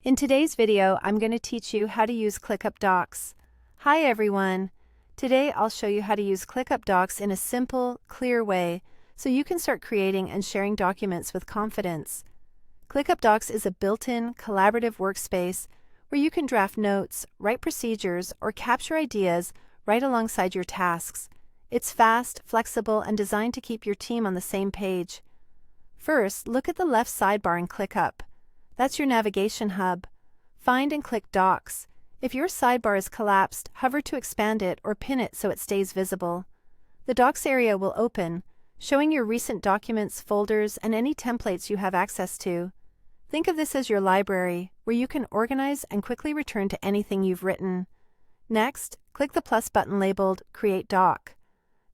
In today's video, I'm going to teach you how to use ClickUp Docs. Hi everyone! Today I'll show you how to use ClickUp Docs in a simple, clear way so you can start creating and sharing documents with confidence. ClickUp Docs is a built-in, collaborative workspace where you can draft notes, write procedures, or capture ideas right alongside your tasks. It's fast, flexible, and designed to keep your team on the same page. First, look at the left sidebar in ClickUp. That's your navigation hub. Find and click Docs. If your sidebar is collapsed, hover to expand it or pin it so it stays visible. The Docs area will open, showing your recent documents, folders, and any templates you have access to. Think of this as your library, where you can organize and quickly return to anything you've written. Next, click the plus button labeled Create Doc.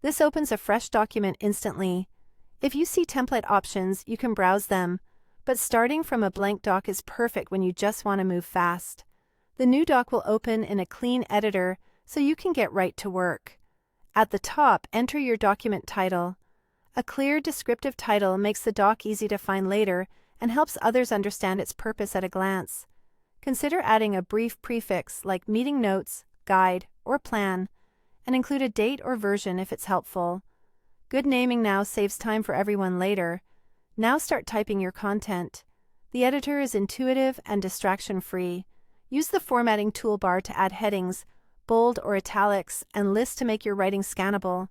This opens a fresh document instantly. If you see template options, you can browse them, but starting from a blank doc is perfect when you just want to move fast. The new doc will open in a clean editor so you can get right to work. At the top, enter your document title. A clear, descriptive title makes the doc easy to find later and helps others understand its purpose at a glance. Consider adding a brief prefix like meeting notes, guide, or plan, and include a date or version if it's helpful. Good naming now saves time for everyone later. Now start typing your content. The editor is intuitive and distraction-free. Use the formatting toolbar to add headings, bold or italics, and lists to make your writing scannable.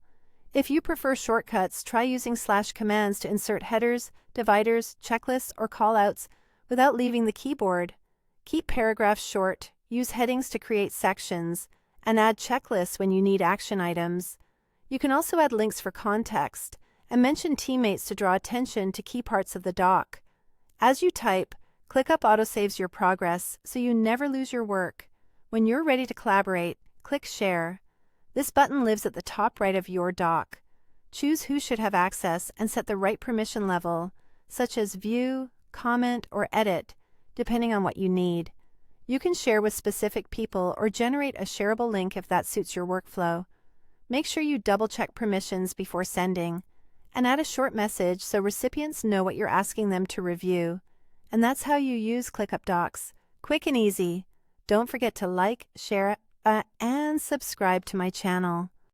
If you prefer shortcuts, try using / commands to insert headers, dividers, checklists, or callouts without leaving the keyboard. Keep paragraphs short, use headings to create sections, and add checklists when you need action items. You can also add links for context and mention teammates to draw attention to key parts of the doc. As you type, ClickUp autosaves your progress so you never lose your work. When you're ready to collaborate, click Share. This button lives at the top right of your doc. Choose who should have access and set the right permission level, such as View, Comment, or Edit, depending on what you need. You can share with specific people or generate a shareable link if that suits your workflow. Make sure you double-check permissions before sending, and add a short message so recipients know what you're asking them to review. And that's how you use ClickUp Docs. Quick and easy. Don't forget to like, share, and subscribe to my channel.